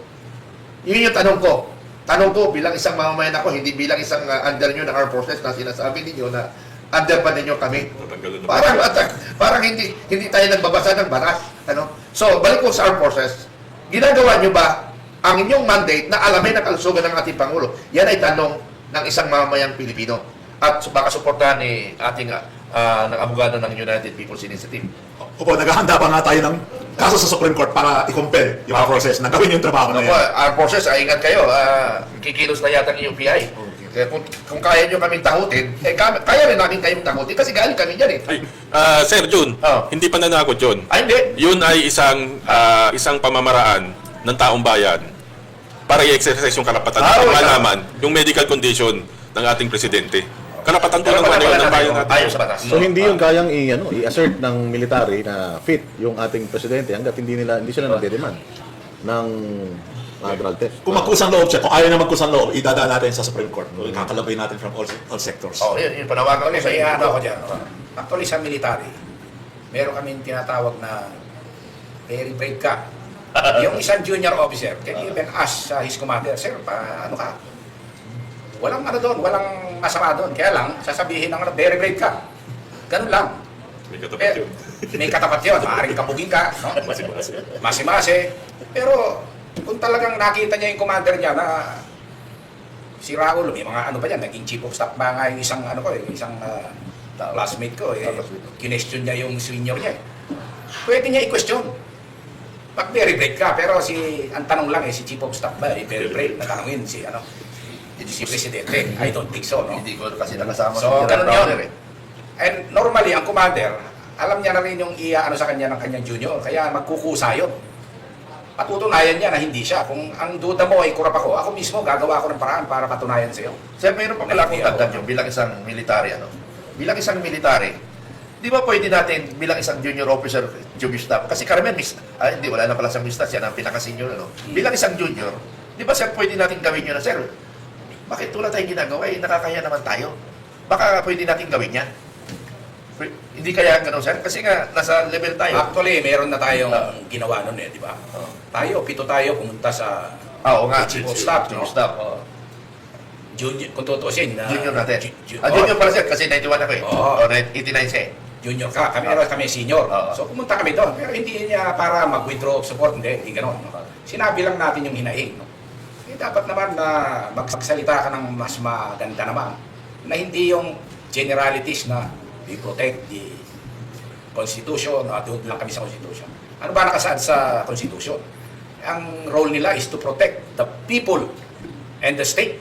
Yun yung tanong ko. Tanong ko bilang isang mamamayan ako, hindi bilang isang under nyo ng armed forces na sinasabi ninyo na under pa ninyo kami. Parang hindi tayo nagbabasa ng batas. So, balik ko sa armed forces, ginagawa nyo ba ang inyong mandate na alamin ang kalusugan ng ating Pangulo? Yan ay tanong ng isang mamamayang Pilipino. At baka suportahan ni ating ng abogado ng United People's Initiative. Opo, naghahanda pa nga tayo ng kaso sa Supreme Court para i-compel yung mga process na gawin yung trabaho na yan. Armed forces, ingat kayo. Kikilos na yata ng UPI. Kaya kung kaya nyo kaming takutin, kaya rin namin kayong takutin kasi galing kami dyan eh. Sir Jun, hindi pa nanakot yun. Hindi. Yun ay isang pamamaraan ng taong bayan para i-exercise yung karapatan para malaman yung medical condition ng ating presidente. Karapatan po ng bayan natin. Ayon sa batas. So hindi yun kayang i-assert ng military na fit yung ating presidente hangga't hindi sila nagde-demand ng drug test. Kung magkusang loob siya, kung ayaw na magkusang loob, idadaan natin sa Supreme Court. Kakalabay natin from all sectors. Yun panawagan ko sa Kasi iyo. ako dyan. Actually sa military, meron kaming tinatawag na very brave ka. Yung isang junior officer can even ask his commander, sir, ano ka? Walang doon, walang masama doon. Kaya lang, sasabihin ng very brave ka. Ganun lang. May katapat yun. May katapat yun. Maaaring kabugin ka. No? Masi-masi. Pero kung talagang nakita niya yung commander niya na si Raul, may mga ano pa yan, naging chief of staff ba nga yung isang classmate ko, kinestyon niya yung senior niya. Pwede niya i-question. Pag very brave ka, pero ang tanong lang si chief of staff ba, very brave, natanongin si presidente. I don't think so, no? Hindi ko kasi nakasama So, sa ganun Browner yun. And normally, ang commander, alam niya na rin yung sa kanya ng kanyang junior, kaya magkukusa yun. Patutunayan niya na hindi siya. Kung ang duda mo ay kurap ako mismo gagawa ako ng paraan para patunayan sa iyo. Sir, mayroon pa pala akong dagdag yun bilang isang military, Bilang isang military, di ba pwede natin bilang isang junior officer, junior staff, kasi karamihan, hindi, wala na pala sa staff, yan ang pinaka-senior, Bilang isang junior, di ba sir, pwede natin gawin yun na, sir, bakit wala tayong ginagawa? Nakakaya naman tayo. Baka pwede natin gawin yan. Hindi kaya gano'n, sir? Kasi nga, nasa level tayo. Actually, meron na tayong ginawa nun di ba? Pito tayo pumunta sa Oo nga, chief of staff, chief no? of staff. Junior, kung tutusin. Junior natin. Junior pala sir, kasi 91 ako eh. Oo. 89 siya eh. Junior ka, kami senior. Oo. So pumunta kami doon. Pero hindi niya para mag-withdraw of support, hindi gano'n. No? Sinabi lang natin yung hinaing. No? Dapat naman na magsalita ka ng mas maganda naman na hindi yung generalities na we protect the Constitution, doon lang kami sa Constitution. Ano ba nakasaad sa Constitution? Ang role nila is to protect the people and the state.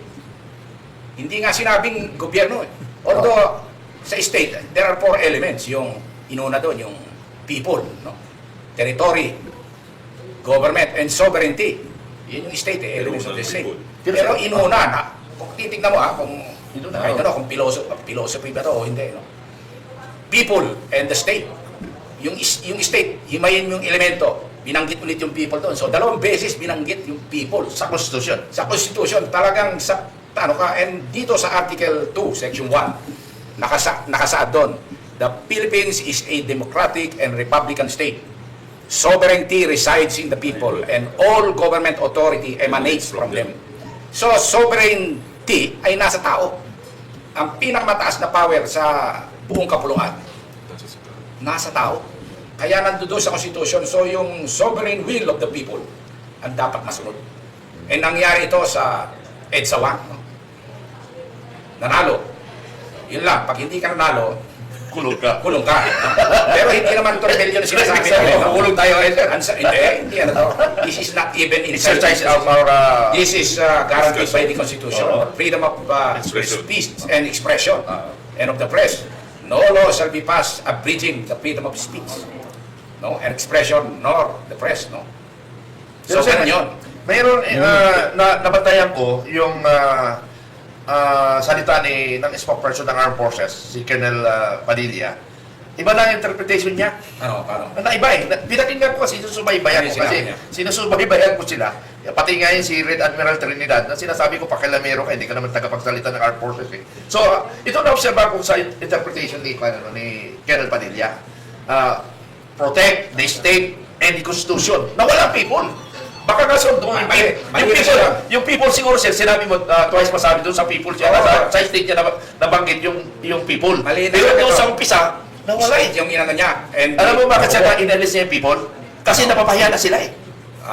Hindi nga sinabing gobyerno. Although sa state, there are 4 elements. Yung inuna doon, yung people, no? Territory, government, and sovereignty. Yun yung state, elements of the state. Pero inuna na, kung titignan mo kung kahit ano, kung philosophy ba to o hindi, no? People and the state. Yung state, himayin yung elemento, binanggit ulit yung people doon. So, 2 beses binanggit yung people sa Constitution. Sa Constitution, talagang sa, and dito sa Article 2, Section 1, nakasaad doon, the Philippines is a democratic and republican state. Sovereignty resides in the people and all government authority emanates from them. So, sovereignty ay nasa tao. Ang pinakamataas na power sa buong kapulungan, nasa tao. Kaya nandoon sa Constitution, so yung sovereign will of the people ang dapat masunod. And nangyari ito sa EDSA 1. No? Nanalo. Yun lang, pag hindi ka nanalo, Kulong ka. kulong ka. Pero hindi naman ito rebellion na sinasabi natin. Kulong tayo, Hindi, ano to. This is not even in Exercise of our... This is guaranteed by the Constitution. Freedom of Expression. speech and expression and of the press. No law shall be passed abridging the freedom of speech, no, and expression, nor the press, no. So, ganun yun. Mayroon, nabantayan ko yung salita ng spokesperson ng Armed Forces, si Colonel Padilla. Iba na ang interpretation niya. Ano, paano? Naiba eh. Pinakinggan ko kasi sinusubaybayan Ano ko yung kasi sinabi niya? sinusubaybayan ko sila. Pati nga yun si Red Admiral Trinidad na sinasabi ko pakilamero ka, hindi ka naman tagapagsalita ng Armed Forces eh. So, ito na-observe ko sa interpretation ni Colonel Padilla. Protect the state and the Constitution. Na walang people. Baka nga sundo yung people siguro sir, sinabi mo twice pa sabi doon sa people siya, sa state niya nabanggit yung people. Mali na Pero yun, doon ito. sa umpisa, nawala eh. State yung inano niya. And Alam mo bakit siya inalis niya yung people? Kasi napapahiya na sila eh.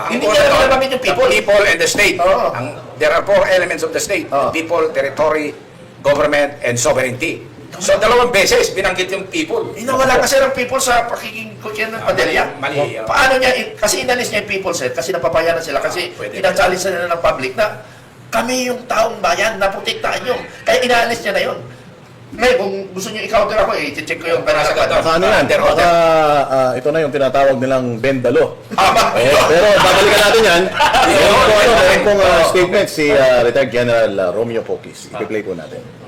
Hindi niya naman nabanggit yung people. The people and the state. Oo. There are 4 elements of the state. Oo. People, territory, government, and sovereignty. So, 2 beses binanggit yung people. Nawala kasi ng people sa pakikingkutyan ng Padilla. Mali. Paano niya, kasi inalis niya yung people sir, kasi napapahiya na sila, kasi Pwede. pinachallenge na ng public na kami yung taong bayan, naprotektahan nyo. Kaya inaalis niya na yun. Ngayon, kung gusto niyo i-counter ako, i-check ko yung Nasa panasa. Baka ano yan? Baka ito na yung tinatawag nilang bendalo. Tama. Pero babalikan natin yan. Meron pong statement si retired General Romeo Poquis. I-play po natin.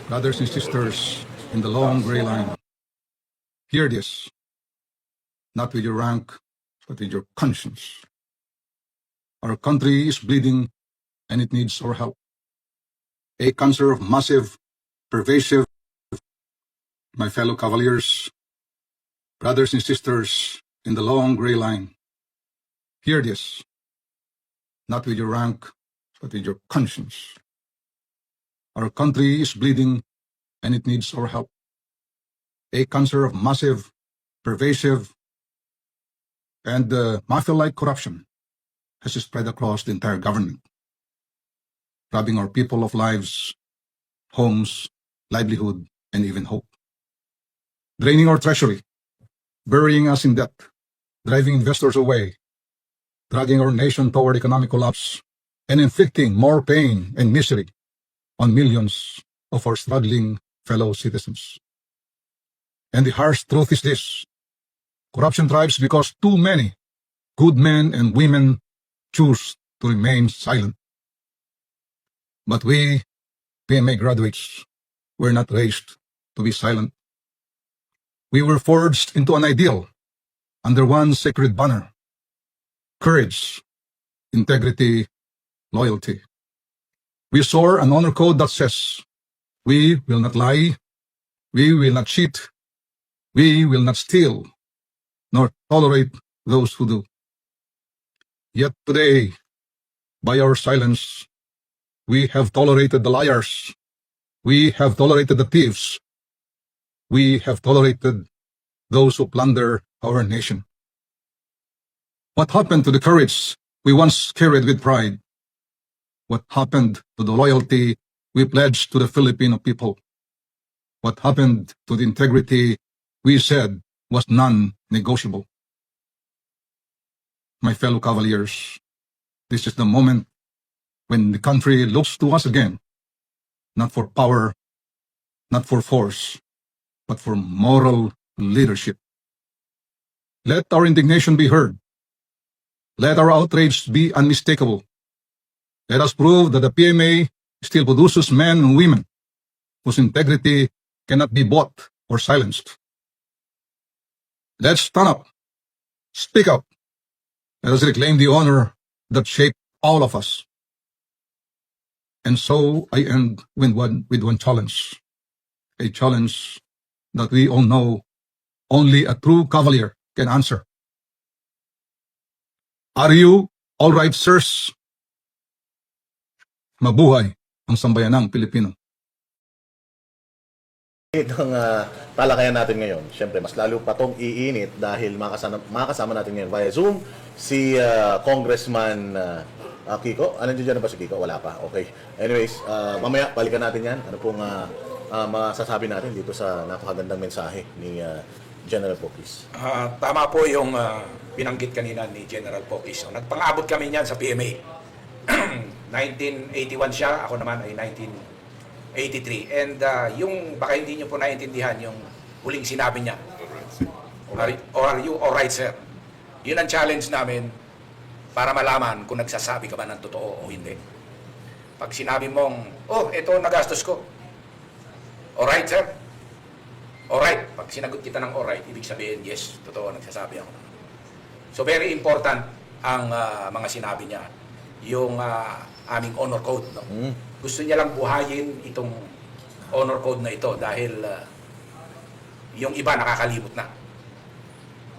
Brothers and sisters in the long gray line, hear this, not with your rank, but with your conscience. Our country is bleeding and it needs our help. A cancer of massive, pervasive, my fellow cavaliers, brothers and sisters in the long gray line, hear this, not with your rank, but with your conscience. Our country is bleeding and it needs our help. A cancer of massive, pervasive, and mafia-like corruption has spread across the entire government, robbing our people of lives, homes, livelihood, and even hope. Draining our treasury, burying us in debt, driving investors away, dragging our nation toward economic collapse, and inflicting more pain and misery on millions of our struggling fellow citizens. And the harsh truth is this: corruption thrives because too many good men and women choose to remain silent. But we, PMA graduates, were not raised to be silent. We were forged into an ideal under one sacred banner: courage, integrity, loyalty. We swore an honor code that says, we will not lie, we will not cheat, we will not steal, nor tolerate those who do. Yet today, by our silence, we have tolerated the liars, we have tolerated the thieves, we have tolerated those who plunder our nation. What happened to the courage we once carried with pride? what happened to the loyalty we pledged to the Filipino people? What happened to the integrity we said was non-negotiable? My fellow Cavaliers, this is the moment when the country looks to us again, not for power, not for force, but for moral leadership. Let our indignation be heard. Let our outrage be unmistakable. Let us prove that the PMA still produces men and women whose integrity cannot be bought or silenced. Let's stand up, speak up, let us reclaim the honor that shaped all of us. And so I end with one challenge, a challenge that we all know only a true Cavalier can answer. Are you all right, sirs? Mabuhay ang sambayanang Pilipino. Itong talakayan natin ngayon, syempre mas lalo pa tong iinit dahil makakasama natin ngayon via Zoom si Congressman Kiko. Nandiyan na ba si Kiko? Wala pa. Okay. Anyways, mamaya balikan natin yan. Ano pong masasabi natin dito sa napakagandang mensahe ni General Pokis. Tama po yung binanggit kanina ni General Pokis. So, nagpang-abot kami niyan sa PMA. 1981 siya, ako naman ay 1983. And yung baka hindi niyo po naiintindihan yung huling sinabi niya. Are you alright, sir? Yun ang challenge namin para malaman kung nagsasabi ka ba ng totoo o hindi. Pag sinabi mong, oh, ito nagastos ko. Alright, sir? Alright. Pag sinagot kita ng alright, ibig sabihin, yes, totoo, nagsasabi ako. So very important ang mga sinabi niya. Yung aming honor code. No? Gusto niya lang buhayin itong honor code na ito dahil yung iba nakakalimot na.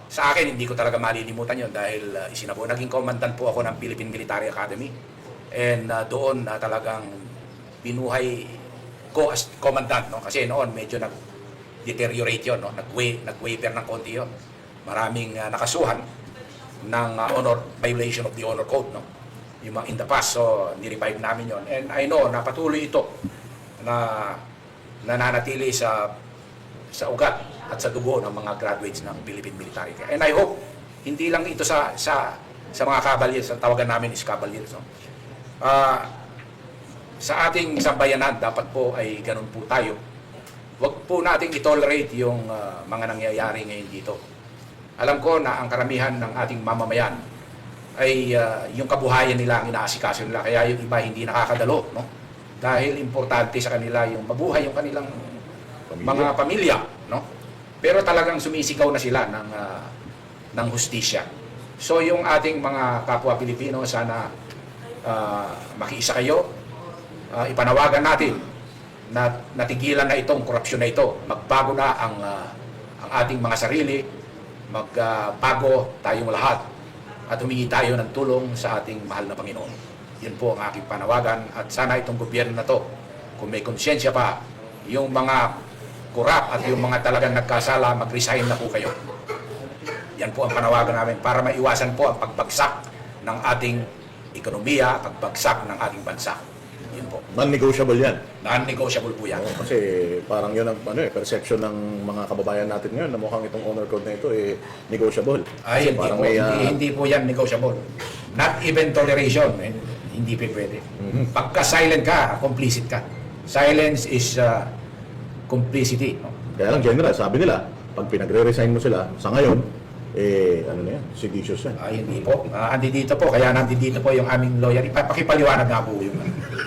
Sa akin, hindi ko talaga malilimutan yon dahil naging commandant po ako ng Philippine Military Academy. And doon talagang binuhay ko as commandant. No? Kasi noon medyo nag-deteriorate yun. No? Nag-waiver ng konti yun. Maraming nakasuhan ng violation of the honor code. No? Yung mga in the past, so ni-revive namin yon. And I know na patuloy ito na nananatili sa ugat at sa dugo ng mga graduates ng Philippine Military. And I hope hindi lang ito sa mga Cavaliers, ang tawagan namin is Cavaliers. No? Sa ating sambayanan, dapat po ay ganun po tayo. Huwag po nating i-tolerate yung mga nangyayari ngayon dito. Alam ko na ang karamihan ng ating mamamayan ay yung kabuhayan nila ang inaasikaso nila. Kaya yung iba hindi nakakadalo. No? Dahil importante sa kanila yung mabuhay yung kanilang mga pamilya. No? Pero talagang sumisigaw na sila ng hustisya. So yung ating mga kapwa Pilipino, sana makiisa kayo. Ipanawagan natin na natigilan na itong korupsyon na ito. Magbago na ang ating mga sarili. Magbago tayong lahat. At humingi tayo ng tulong sa ating mahal na Panginoon. Yun po ang aking panawagan. At sana itong gobyerno na to, kung may konsyensya pa, yung mga kurap at yung mga talagang nagkasala, mag-resign na po kayo. Yan po ang panawagan namin para maiwasan po ang pagbagsak ng ating ekonomiya, pagbagsak ng ating bansa. Yun po. Non-negotiable yan. Non-negotiable po yan. Kasi parang yun ang perception ng mga kababayan natin ngayon na mukhang itong honor code na ito negotiable. Ay, Kasi hindi parang po, may, hindi po yan negotiable. Not even toleration. Hindi po pwede. Pagka silent ka, complicit ka. Silence is complicity. No? Kaya lang, General, sabi nila, pag pinagre-resign mo sila, sa ngayon, ano na yan, seditious yan. Ay, hindi po. Andito po. Kaya nandito po yung aming lawyer. Pakipaliwanag nga po yun.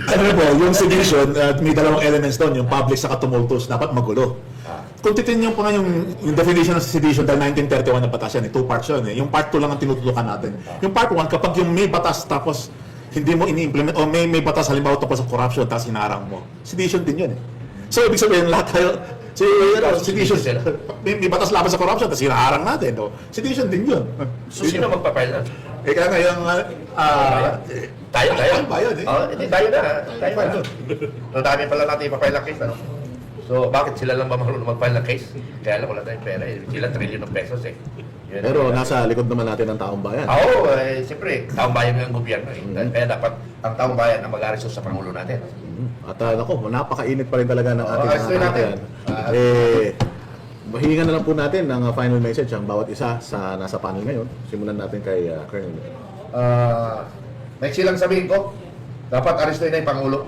Ano po, yung sedition, may dalawang elements doon, yung public sa tumultus, dapat magulo. Kung titignan po nga yung definition ng sedition dahil 1931 na batas yan, 2 parts yun. Yung part 2 lang ang tinututukan natin. Yung part 1, kapag yung may batas tapos hindi mo ini-implement, o may batas halimbawa tungkol sa corruption tapos hinarang mo, sedition din yun. So, ibig sabihin, lahat tayo, sedition, may batas laban sa corruption tapos hinaharang natin. No? Sedition din yun. So, sino magpapile na? Kaya nga yung, Tayo. bayad eh. Hindi, tayo na. Ang dami pala natin ipapile ng case, ano? So, bakit sila lang ba marunong mag-file ng case? Kaya lang wala tayong pera eh. Sila trillion ng pesos eh. Yun, Pero yun. nasa likod naman natin ng taong bayan. Oo, siyempre, taong bayan ng gobyerno eh. Kaya dapat ang taong bayan ang mag-aresto sa Pangulo natin. At nako, napakainit pa rin talaga ng ating arestuin mga natin. kababayan. Mahihingan na lang po natin ng final message ang bawat isa sa nasa panel ngayon. Simulan natin kay Colonel. Next lang sabihin ko, dapat arestuin na yung Pangulo.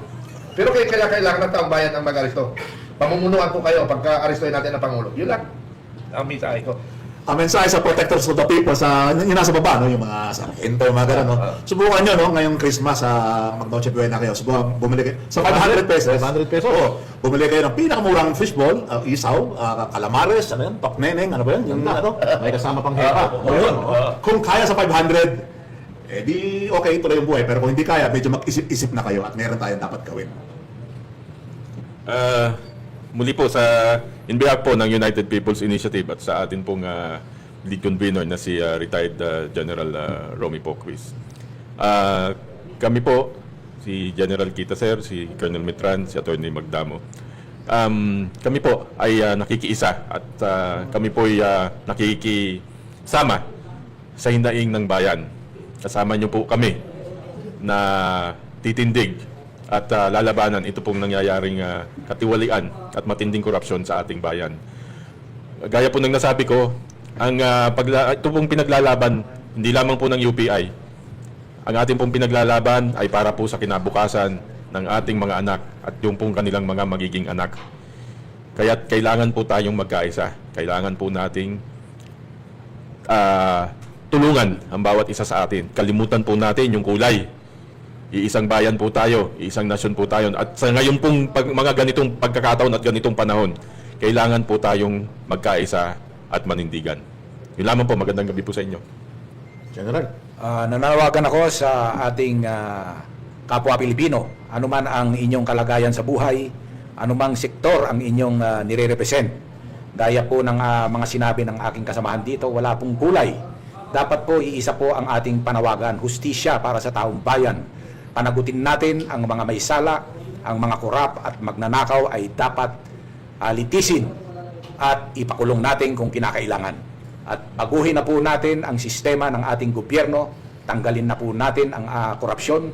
Pero kaya kailangan ng taong bayan ang mag-aresto. Pamumunuan ko kayo pagka arestuin natin ang Pangulo. Yun lang ang mensahe ko. Ang mensahe sa protectors of the people, sa yung nasa baba, no, yung mga sargento, yung mga gano'n, no? Subukan nyo, no, ngayong Christmas, Magnoche Buena kayo. Subukan, bumili kayo. Sa 500 pesos. 500 pesos? Oo. Bumili kayo ng pinakamurang fishball, isaw, calamares, ano yan, tokneneng, ano ba yan? Yung ano? May kasama pang hepa. Yun. Kung kaya sa 500, di okay, tuloy yung buhay. Pero kung hindi kaya, medyo mag-isip-isip na kayo at meron tayong dapat gawin. Muli po in behalf po ng United People's Initiative at sa atin pong lead convener na si retired General Romy Poquis. Kami po, si General Quitaser, si Colonel Mitran, si Atty. Magdamo. Kami po ay nakikiisa at kami po ay nakikisama sa hindaing ng bayan. Kasama niyo po kami na titindig at lalabanan ito pong nangyayaring katiwalian at matinding korupsyon sa ating bayan. Gaya po ng nasabi ko, ito pong pinaglalaban, hindi lamang po ng UPI. Ang ating pong pinaglalaban ay para po sa kinabukasan ng ating mga anak at yung pong kanilang mga magiging anak. Kaya kailangan po tayong magkaisa. Kailangan po nating tulungan ang bawat isa sa atin. Kalimutan po natin yung kulay. Iisang bayan po tayo, iisang nasyon po tayo. At sa ngayon pong mga ganitong pagkakataon at ganitong panahon, kailangan po tayong magkaisa at manindigan. Yun lamang po, magandang gabi po sa inyo. General. Nananawagan ako sa ating kapwa Pilipino, anuman ang inyong kalagayan sa buhay, anumang sektor ang inyong nire-represent. Gaya po ng mga sinabi ng aking kasamahan dito, wala pong kulay. Dapat po iisa po ang ating panawagan, hustisya para sa taong bayan. Panagutin natin ang mga may sala, ang mga korap at magnanakaw ay dapat litisin at ipakulong natin kung kinakailangan. At baguhin na po natin ang sistema ng ating gobyerno, tanggalin na po natin ang korupsyon,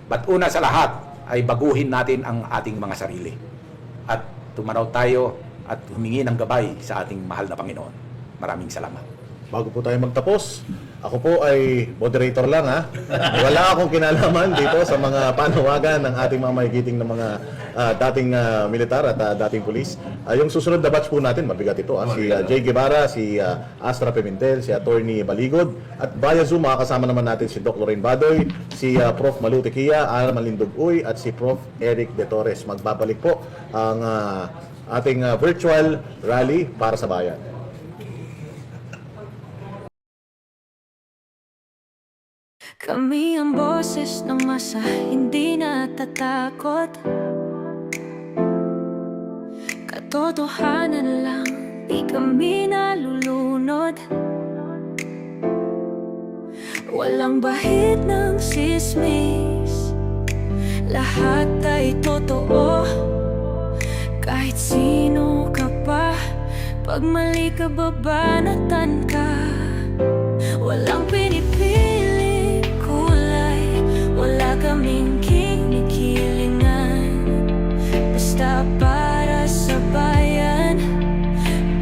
but una sa lahat ay baguhin natin ang ating mga sarili. At tumanaw tayo at humingi ng gabay sa ating mahal na Panginoon. Maraming salamat. Bago po tayo magtapos, ako po ay moderator lang ha. Wala akong kinalaman dito sa mga panawagan ng ating mga magigiting na mga dating militar at dating pulis. Yung susunod na batch po natin, mabigat ito ha. Si Jay Guevara, si Astra Pimentel, si Atty. Baligod, at via Zoom makakasama naman natin si Doc Lorraine Badoy, si Prof. Malu Tequia, Arman Lindog Uy, at si Prof. Eric De Torres. Magbabalik po ang ating virtual rally para sa bayan. Kami ang boses ng masa, hindi natatakot. Katotohanan lang, di kami nalulunod. Walang bahid ng sismis, lahat ay totoo. Kahit sino ka pa, pag mali ka babanatan ka. Walang pinipili kulay, wala kaming kinikilingan. Basta para sa bayan,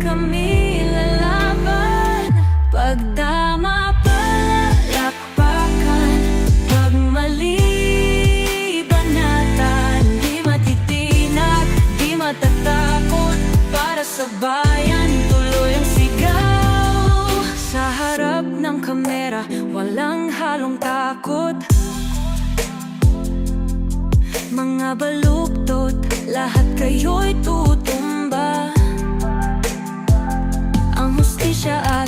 kami lalaban. Pagdama palakpakan, pag mali banatan. Di matitinag, di matatakot, para sa bayan tuloy ang sigaw. Sa harap ng kamera, walang halong takot. Mga baluktot, lahat kayo'y tutumba. Ang hustisya at